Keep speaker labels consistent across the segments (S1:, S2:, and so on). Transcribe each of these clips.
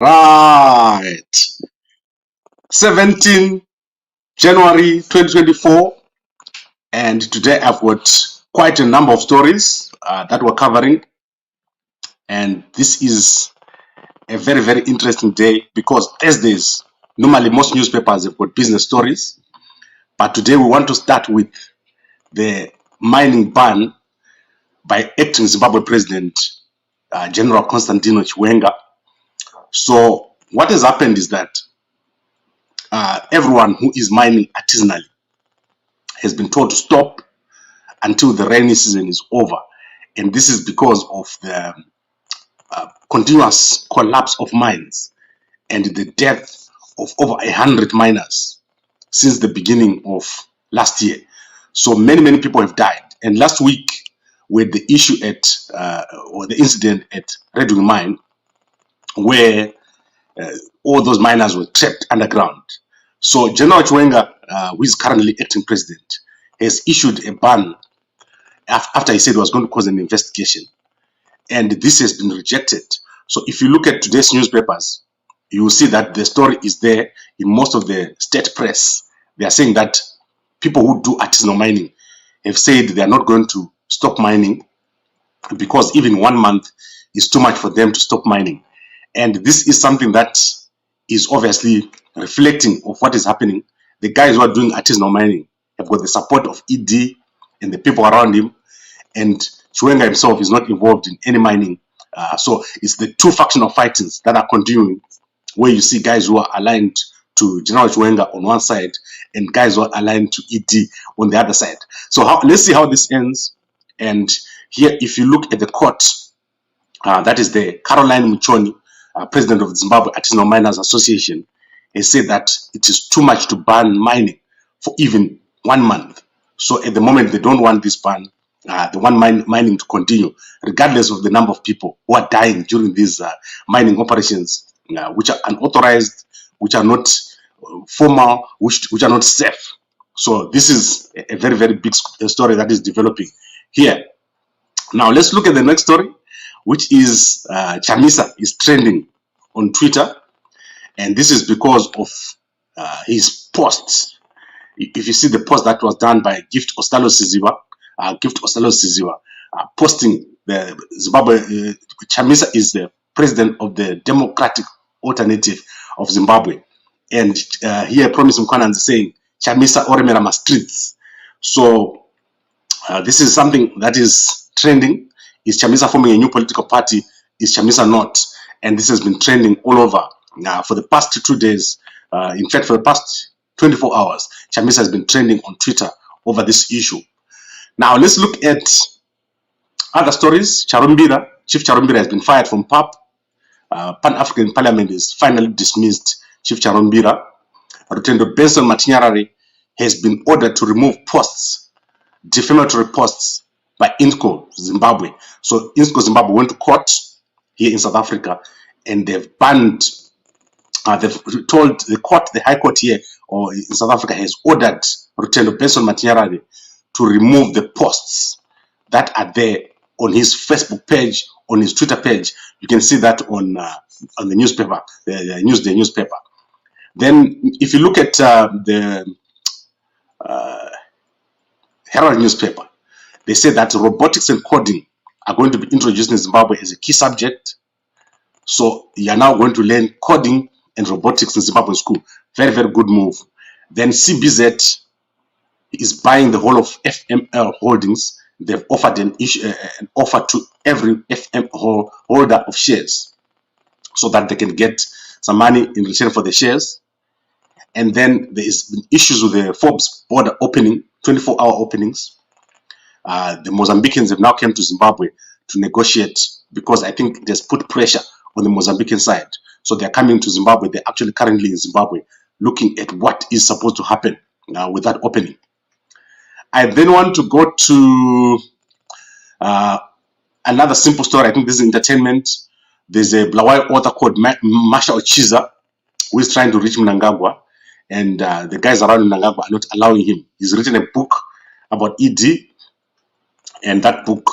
S1: Right. 17 January 2024. And today I've got quite a number of stories that we're covering. And this is a very, very interesting day because Thursdays, normally most newspapers have got business stories. But today we want to start with the mining ban by acting Zimbabwe President General Constantino Chiwenga. So what has happened is that everyone who is mining artisanally has been told to stop until the rainy season is over. And this is because of the continuous collapse of mines and the death of over 100 miners since the beginning of last year. So many people have died. And last week, with the issue at or the incident at Red Wing Mine, where all those miners were trapped underground. So General Chiwenga, who is currently acting president, has issued a ban after he said he was going to cause an investigation. And this has been rejected. So if you look at today's newspapers, you will see that the story is there in most of the state press. They are saying that people who do artisanal mining have said they are not going to stop mining because even 1 month is too much for them to stop mining. And this is something that is obviously reflecting of what is happening. The guys who are doing artisanal mining have got the support of ED and the people around him, and Chiwenga himself is not involved in any mining. So it's the two factional fightings that are continuing, where you see guys who are aligned to General Chiwenga on one side and guys who are aligned to ED on the other side. So let's see how this ends. And here, if you look at the court, that is the Caroline Muchoni, president of the Zimbabwe Artisanal Miners Association, has said that it is too much to ban mining for even 1 month. So at the moment, they don't want this ban, the mining to continue, regardless of the number of people who are dying during these mining operations, which are unauthorized, which are not formal, which are not safe. So this is a very, very big story that is developing here. Now let's look at the next story, which is Chamisa is trending on Twitter, and this is because of his posts. If you see the post that was done by Gift Ostalo Siziwa, posting the Zimbabwe, Chamisa is the president of the Democratic Alternative of Zimbabwe, and here promised Mkwananzi saying Chamisa Oremera streets. So this is something that is trending. Is Chamisa forming a new political party? Is Chamisa not? And this has been trending all over for the past 2 days. In fact, for the past 24 hours, Chamisa has been trending on Twitter over this issue. Now, let's look at other stories. Charumbira, Chief Charumbira has been fired from PAP. Pan-African Parliament is finally dismissed Chief Charumbira. Rutendo Benson Matinyarare has been ordered to remove posts, defamatory posts, by Innscor, Zimbabwe. So Innscor, Zimbabwe went to court here in South Africa, and they've banned, they've told the court, the High Court here or in South Africa has ordered Rutendo Benson Matinyarare to remove the posts that are there on his Facebook page, on his Twitter page. You can see that on the newspaper, the newspaper. Then, if you look at the Herald newspaper, they say that robotics and coding are going to be introduced in Zimbabwe as a key subject. So you are now going to learn coding and robotics in Zimbabwe school. Very, very good move. Then CBZ is buying the whole of FML Holdings. They've offered an offer to every FM holder of shares so that they can get some money in return for the shares. And then there is been issues with the Forbes border opening, 24-hour openings. The Mozambicans have now come to Zimbabwe to negotiate because I think it has put pressure on the Mozambican side. So they're coming to Zimbabwe. They're actually currently in Zimbabwe looking at what is supposed to happen with that opening. I then want to go to another simple story. I think this is entertainment. There's a Bulawayo author called Marshal Chiza who is trying to reach Mnangagwa, and the guys around Mnangagwa are not allowing him. He's written a book about ED, and that book,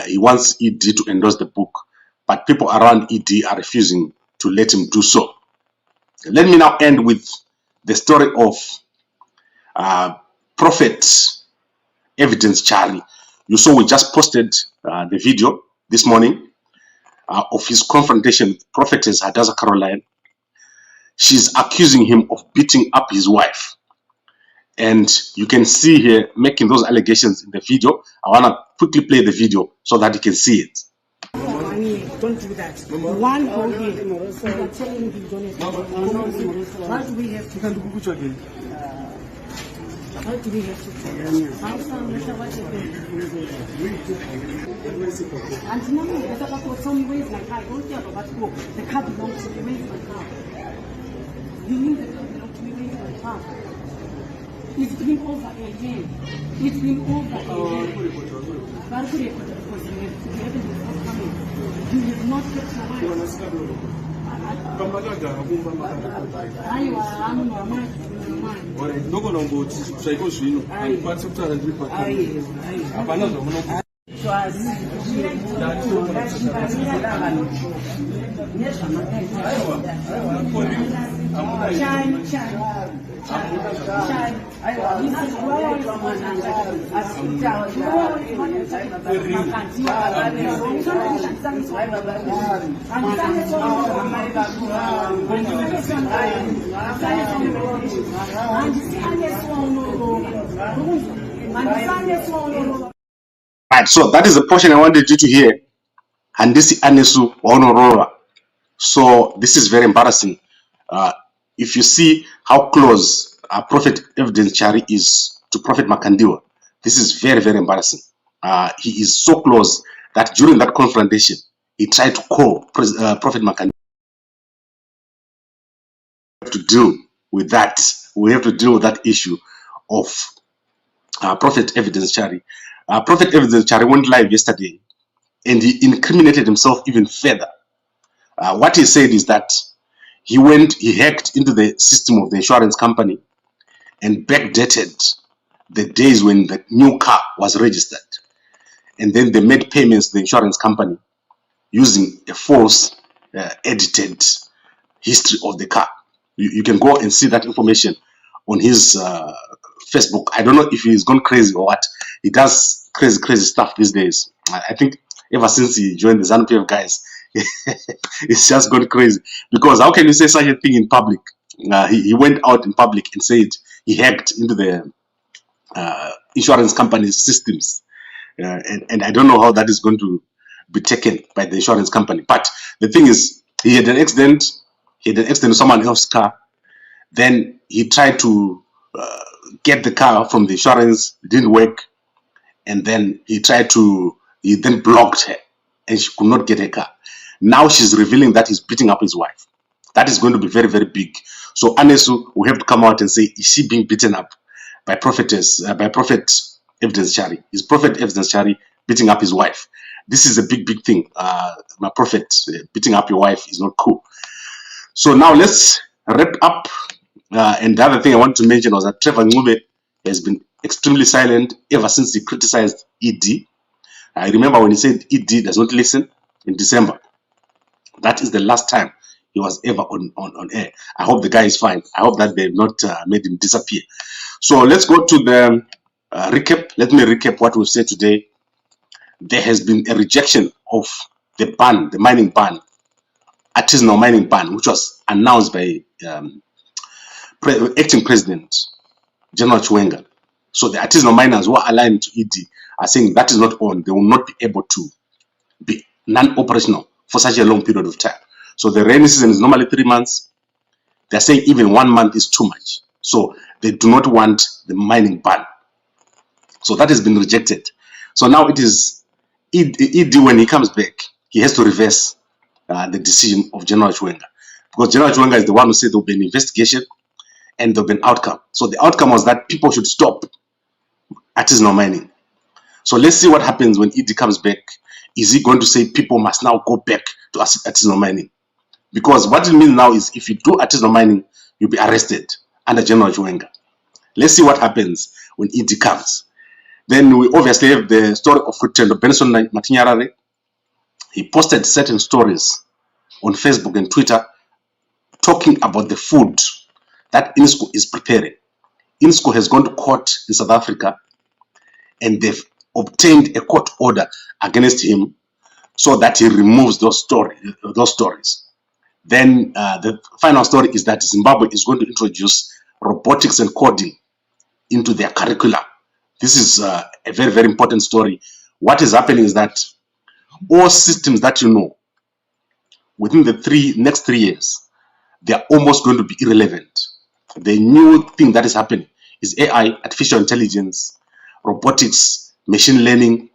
S1: he wants ED to endorse the book, but people around ED are refusing to let him do so. Let me now end with the story of Prophet Evidence Chari. You saw we just posted the video this morning of his confrontation with Prophetess Haddassah Caroline. She's accusing him of beating up his wife. And you can see here making those allegations in the video. I want to quickly play the video so that you can see it.
S2: Don't do that. One whole day, you are telling me you don't have to. Why do we have to? Why do we have to? And now, some ways like I don't care about who. The car belongs to me. Where's my car? You mean the car belongs to me? Where's my car? It's been over again. It's been over again. You have not kept your
S1: Right, so that is the portion I wanted you to hear. And this is Anesu Onorora. So this is very embarrassing. If you see how close Prophet Evidence Chari is to Prophet Makandiwa, this is very, very embarrassing. He is so close that during that confrontation, he tried to call Prophet Makandiwa. To deal with that, we have to deal with that issue of Prophet Evidence Chari. Prophet Evidence Chari went live yesterday and he incriminated himself even further. What he said is that he hacked into the system of the insurance company and backdated the days when the new car was registered. And then they made payments to the insurance company using a false edited history of the car. You can go and see that information on his Facebook. I don't know if he's gone crazy or what. He does crazy stuff these days. I think ever since he joined the ZANU-PF guys, it's just gone crazy. Because how can you say such a thing in public? He went out in public and said he hacked into the insurance company's systems. And I don't know how that is going to be taken by the insurance company. But the thing is, he had an accident. He had an accident with someone else's car. Then he tried to get the car from the insurance. It didn't work. And then he then blocked her. And she could not get her car. Now she's revealing that he's beating up his wife. That is going to be very, very big. So Anesu will have to come out and say, is she being beaten up by Prophet Evidence Chari? Is Prophet Evidence Chari beating up his wife? This is a big thing. My prophet, beating up your wife is not cool. So now let's wrap up. And the other thing I want to mention was that Trevor Ncube has been extremely silent ever since he criticized ED. I remember when he said ED does not listen in December. That is the last time he was ever on air. I hope the guy is fine. I hope that they've not made him disappear. So let's go to the recap. Let me recap what we've said today. There has been a rejection of the ban, the mining ban, artisanal mining ban, which was announced by acting president General Chiwenga. So the artisanal miners who are aligned to ED are saying that is not on. They will not be able to be non-operational for such a long period of time. So the rainy season is normally 3 months. They're saying even 1 month is too much. So they do not want the mining ban. So that has been rejected. So now it is ED when he comes back, he has to reverse the decision of General Chiwenga. Because General Chiwenga is the one who said there will be an investigation and there will be an outcome. So the outcome was that people should stop artisanal mining. So let's see what happens when ED comes back. Is he going to say people must now go back to artisanal mining? Because what it means now is if you do artisanal mining, you'll be arrested under General Chiwenga. Let's see what happens when ED comes. Then we obviously have the story of Rutendo Benson Matinyarare. He posted certain stories on Facebook and Twitter talking about the food that Innscor is preparing. Innscor has gone to court in South Africa and they've obtained a court order against him so that he removes those stories. Then the final story is that Zimbabwe is going to introduce robotics and coding into their curricula. This is a very, very important story. What is happening is that all systems that you know within the next 3 years, they are almost going to be irrelevant. The new thing that is happening is AI, artificial intelligence, robotics, machine learning,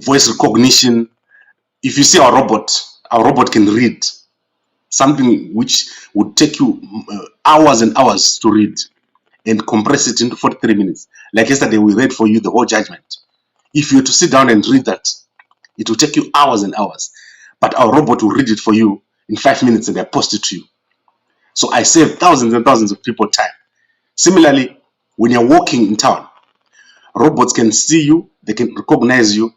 S1: voice recognition. If you see our robot can read something which would take you hours and hours to read and compress it into 43 minutes. Like yesterday, we read for you the whole judgment. If you were to sit down and read that, it will take you hours and hours. But our robot will read it for you in 5 minutes and they post it to you. So I save thousands and thousands of people time. Similarly, when you're walking in town, robots can see you, they can recognize you,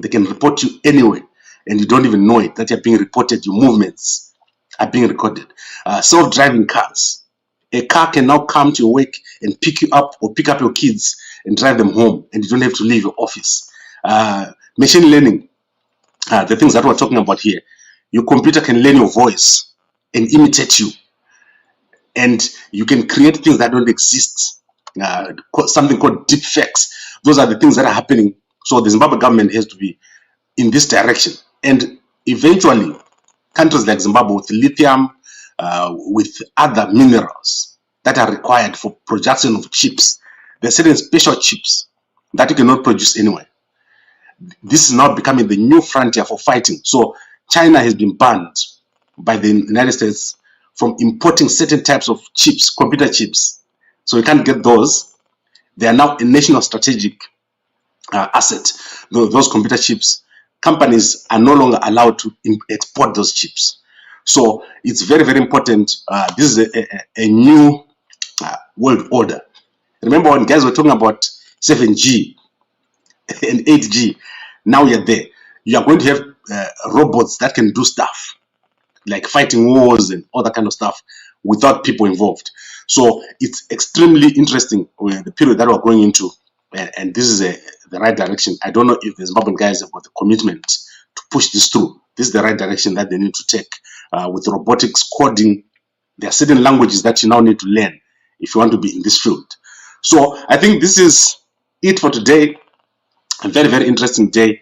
S1: they can report you anywhere, and you don't even know it, that you're being reported, your movements are being recorded. Self-driving cars. A car can now come to your work and pick you up or pick up your kids and drive them home, and you don't have to leave your office. Machine learning, the things that we're talking about here. Your computer can learn your voice and imitate you, and you can create things that don't exist. Something called deepfakes. Those are the things that are happening. So the Zimbabwe government has to be in this direction. And eventually, countries like Zimbabwe with lithium, with other minerals that are required for production of chips, there are certain special chips that you cannot produce anywhere. This is now becoming the new frontier for fighting. So China has been banned by the United States from importing certain types of chips, computer chips. So you can't get those. They are now a national strategic asset. Those computer chips, companies are no longer allowed to export those chips. So it's very, very important. This is a new world order. Remember when guys were talking about 7G and 8G, now you're there. You are going to have robots that can do stuff like fighting wars and all that kind of stuff without people involved. So it's extremely interesting the period that we're going into, and this is the right direction. I don't know if the Zimbabwean guys have got the commitment to push this through. This is the right direction that they need to take with robotics, coding. There are certain languages that you now need to learn if you want to be in this field. So I think this is it for today. A very, very interesting day.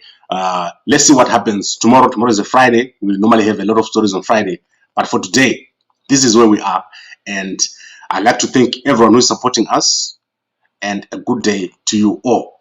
S1: Let's see what happens tomorrow. Tomorrow is a Friday. We normally have a lot of stories on Friday, but for today, this is where we are. And I'd like to thank everyone who is supporting us, and a good day to you all.